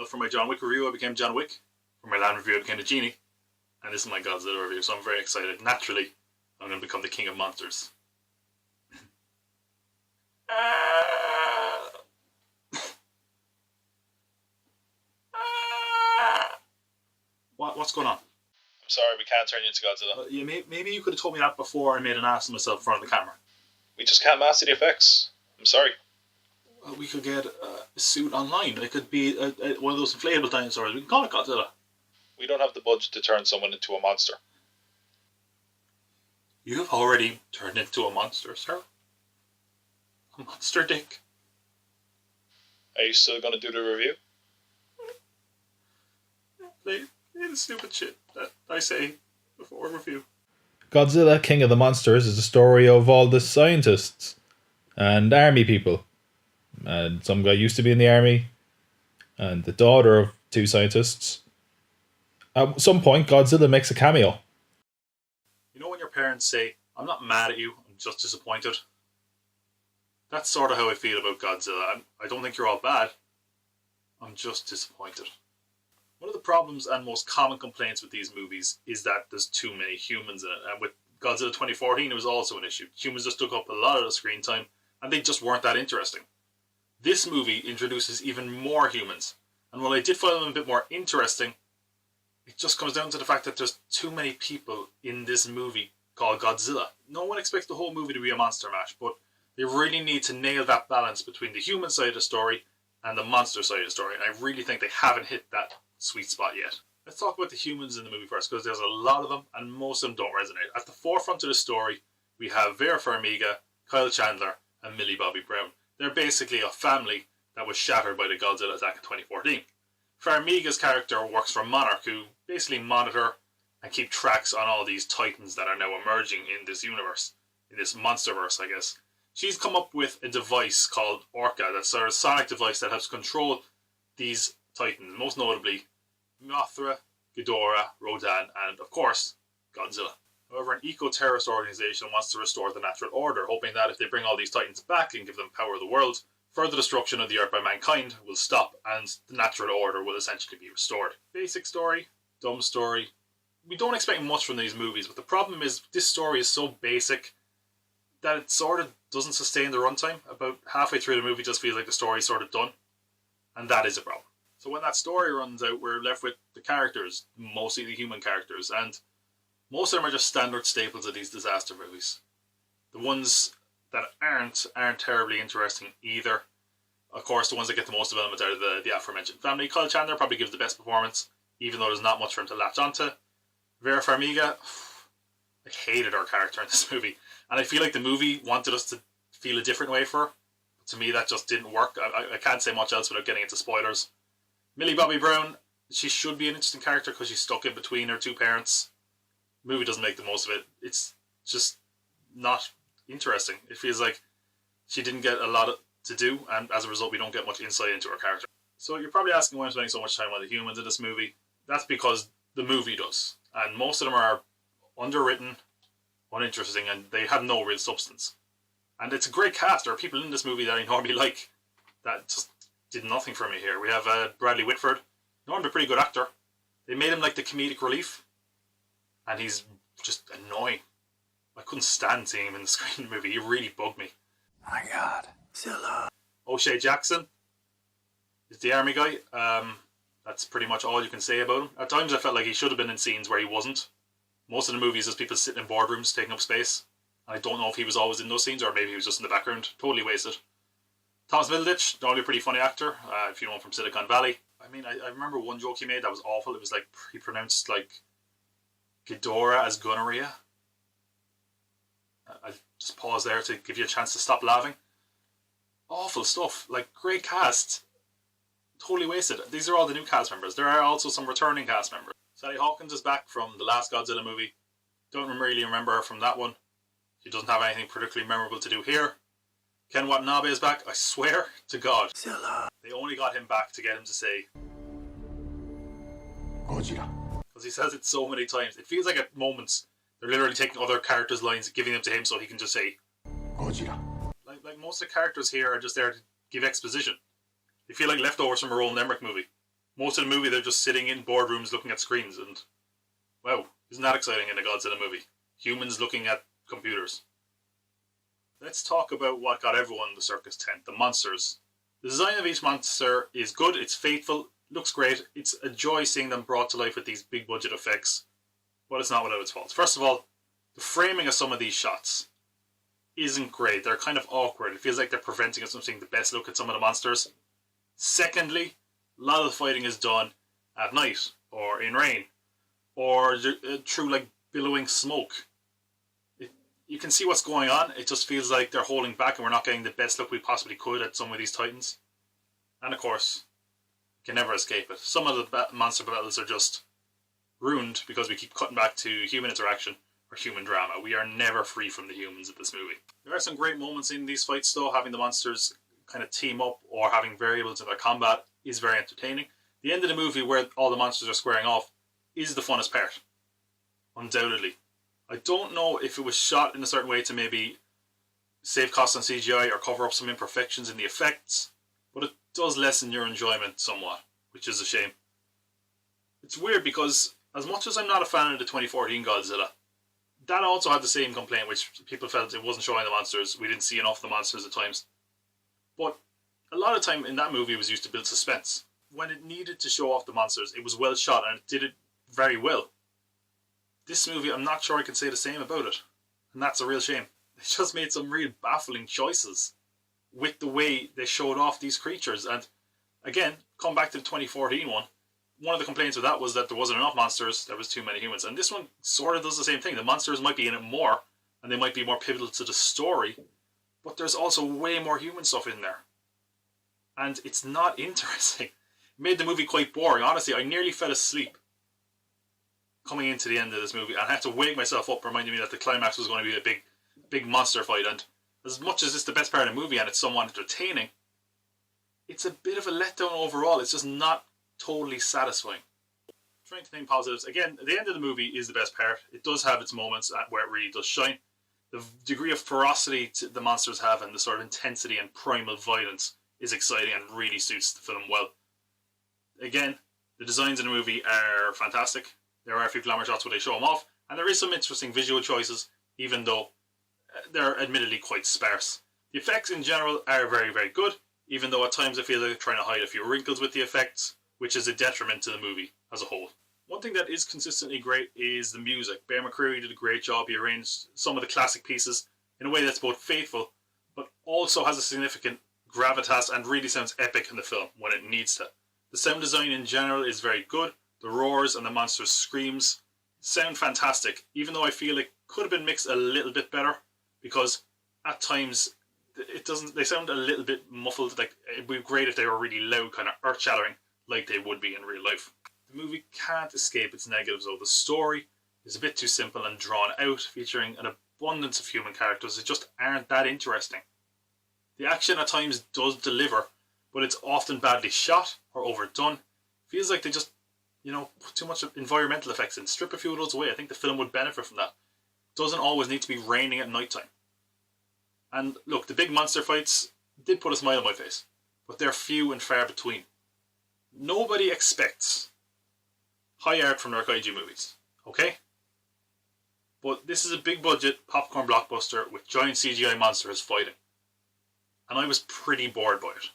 for my John Wick review, I became John Wick. For my Land review, I became the Genie. And this is my Godzilla review, so I'm very excited. Naturally, I'm going to become the king of monsters. What's going on? I'm sorry, we can't turn you into Godzilla. Yeah, maybe you could have told me that before I made an ass of myself in front of the camera. We just can't master the effects. I'm sorry. We could get a suit online. It could be one of those inflatable dinosaurs. We can call it Godzilla. We don't have the budget to turn someone into a monster. You have already turned into a monster, sir. A monster dick. Are you still going to do the review? Play the stupid shit that I say before review. Godzilla, King of the Monsters is the story of all the scientists and army people. And some guy used to be in the army, and the daughter of two scientists. At some point, Godzilla makes a cameo. You know when your parents say, "I'm not mad at you, I'm just disappointed"? That's sort of how I feel about Godzilla. I don't think you're all bad. I'm just disappointed. One of the problems and most common complaints with these movies is that there's too many humans in it. And with Godzilla 2014, it was also an issue. Humans just took up a lot of the screen time, and they just weren't that interesting. This movie introduces even more humans, and while I did find them a bit more interesting, it just comes down to the fact that there's too many people in this movie called Godzilla. No one expects the whole movie to be a monster mash, but they really need to nail that balance between the human side of the story and the monster side of the story, and I really think they haven't hit that sweet spot yet. Let's talk about the humans in the movie first, because there's a lot of them, and most of them don't resonate. At the forefront of the story, we have Vera Farmiga, Kyle Chandler, and Millie Bobby Brown. They're basically a family that was shattered by the Godzilla attack in 2014. Farmiga's character works for Monarch, who basically monitor and keep tracks on all these titans that are now emerging in this universe, in this monsterverse, I guess. She's come up with a device called Orca, that's a sonic device that helps control these titans, most notably Mothra, Ghidorah, Rodan, and of course, Godzilla. However, an eco-terrorist organisation wants to restore the natural order, hoping that if they bring all these titans back and give them power of the world, further destruction of the earth by mankind will stop and the natural order will essentially be restored. Basic story, dumb story. We don't expect much from these movies, but the problem is this story is so basic that it sort of doesn't sustain the runtime. About halfway through the movie, it just feels like the story's sort of done, and that is a problem. So when that story runs out, we're left with the characters, mostly the human characters, and most of them are just standard staples of these disaster movies. The ones that aren't terribly interesting either. Of course, the ones that get the most development out of the aforementioned family. Kyle Chandler probably gives the best performance, even though there's not much for him to latch onto. Vera Farmiga, I hated her character in this movie, and I feel like the movie wanted us to feel a different way for her. But to me, that just didn't work. I can't say much else without getting into spoilers. Millie Bobby Brown, she should be an interesting character because she's stuck in between her two parents. The movie doesn't make the most of it. It's just not interesting. It feels like she didn't get a lot to do, and as a result, we don't get much insight into her character. So you're probably asking why I'm spending so much time on the humans in this movie. That's because the movie does, and most of them are underwritten, uninteresting, and they have no real substance. And it's a great cast. There are people in this movie that I normally like that just did nothing for me here. We have Bradley Whitford. Normally a pretty good actor. They made him like the comedic relief, and he's just annoying. I couldn't stand seeing him in the screen movie. He really bugged me. My God-Zilla. O'Shea Jackson is the army guy. That's pretty much all you can say about him. At times I felt like he should have been in scenes where he wasn't. Most of the movies, there's people sitting in boardrooms taking up space. I don't know if he was always in those scenes or maybe he was just in the background. Totally wasted. Thomas Middleditch, normally a pretty funny actor, if you know him from Silicon Valley. I mean, I remember one joke he made that was awful. It was like, he pronounced like Ghidorah as gonorrhea. I'll just pause there to give you a chance to stop laughing. Awful stuff. Like, great cast. Totally wasted. These are all the new cast members. There are also some returning cast members. Sally Hawkins is back from the last Godzilla movie. Don't really remember her from that one. She doesn't have anything particularly memorable to do here. Ken Watanabe is back. I swear to God, Zilla. they only got him back to get him to say Godzilla. because he says it so many times. It feels like at moments they're literally taking other characters' lines, giving them to him so he can just say Godzilla. Like most of the characters here are just there to give exposition. They feel like leftovers from a Roland Emmerich movie. Most of the movie they're just sitting in boardrooms looking at screens, and wow, isn't that exciting in a Godzilla movie? Humans looking at computers. Let's talk about what got everyone in the circus tent, the monsters. The design of each monster is good, it's faithful, looks great, it's a joy seeing them brought to life with these big budget effects, but it's not without its faults. First of all, the framing of some of these shots isn't great. They're kind of awkward. It feels like they're preventing us from seeing the best look at some of the monsters. Secondly, a lot of the fighting is done at night, or in rain, or through like billowing smoke. You can see what's going on. It just feels like they're holding back and we're not getting the best look we possibly could at some of these titans. And of course, you can never escape it. Some of the monster battles are just ruined because we keep cutting back to human interaction or human drama. We are never free from the humans in this movie. There are some great moments in these fights though. Having the monsters kind of team up or having variables in their combat is very entertaining. The end of the movie where all the monsters are squaring off is the funnest part. Undoubtedly. I don't know if it was shot in a certain way to maybe save costs on CGI or cover up some imperfections in the effects, but it does lessen your enjoyment somewhat, which is a shame. It's weird because as much as I'm not a fan of the 2014 Godzilla, that also had the same complaint, which people felt it wasn't showing the monsters, we didn't see enough of the monsters at times. But a lot of time in that movie was used to build suspense. When it needed to show off the monsters, it was well shot and it did it very well. This movie, I'm not sure I can say the same about it. And that's a real shame. They just made some real baffling choices with the way they showed off these creatures. And again, come back to the 2014 one. One of the complaints with that was that there wasn't enough monsters, there was too many humans. And this one sort of does the same thing. The monsters might be in it more, and they might be more pivotal to the story, but there's also way more human stuff in there. And it's not interesting. It made the movie quite boring. Honestly, I nearly fell asleep coming into the end of this movie, and I had to wake myself up reminding me that the climax was going to be a big monster fight. And as much as it's the best part of the movie and it's somewhat entertaining, it's a bit of a letdown overall. It's just not totally satisfying. Trying to think positives. Again, the end of the movie is the best part. It does have its moments where it really does shine. The degree of ferocity the monsters have and the sort of intensity and primal violence is exciting and really suits the film well. Again, the designs in the movie are fantastic. There are a few glamour shots where they show them off, and there is some interesting visual choices, even though they're admittedly quite sparse. The effects in general are very, very good, even though at times I feel like they're trying to hide a few wrinkles with the effects, which is a detriment to the movie as a whole. One thing that is consistently great is the music. Bear McCreary did a great job. He arranged some of the classic pieces in a way that's both faithful, but also has a significant gravitas and really sounds epic in the film when it needs to. The sound design in general is very good. The roars and the monster's screams sound fantastic, even though I feel it could have been mixed a little bit better, because at times they sound a little bit muffled. Like it'd be great if they were really loud, kind of earth-shattering, like they would be in real life. The movie can't escape its negatives though. The story is a bit too simple and drawn out, featuring an abundance of human characters that just aren't that interesting. The action at times does deliver, but it's often badly shot or overdone. Feels like they just put too much environmental effects in. Strip a few of those away. I think the film would benefit from that. Doesn't always need to be raining at night time. And look, the big monster fights did put a smile on my face, but they're few and far between. Nobody expects high art from their kaiju movies, okay? But this is a big budget popcorn blockbuster with giant CGI monsters fighting. And I was pretty bored by it.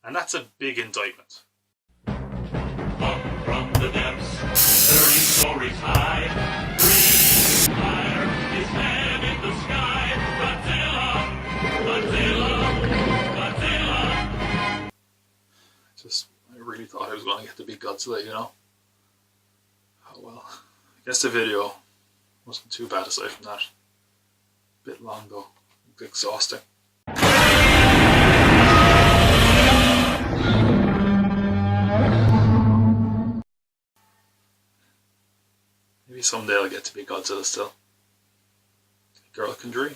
And that's a big indictment. From the depths, 30 stories high, breathing fire, his head in the sky. Godzilla, Godzilla, Godzilla. I really thought I was going to get the big Godzilla, Oh well. I guess the video wasn't too bad aside from that. A bit long though, a bit exhausting. Maybe someday I'll get to be Godzilla still. Girl can dream.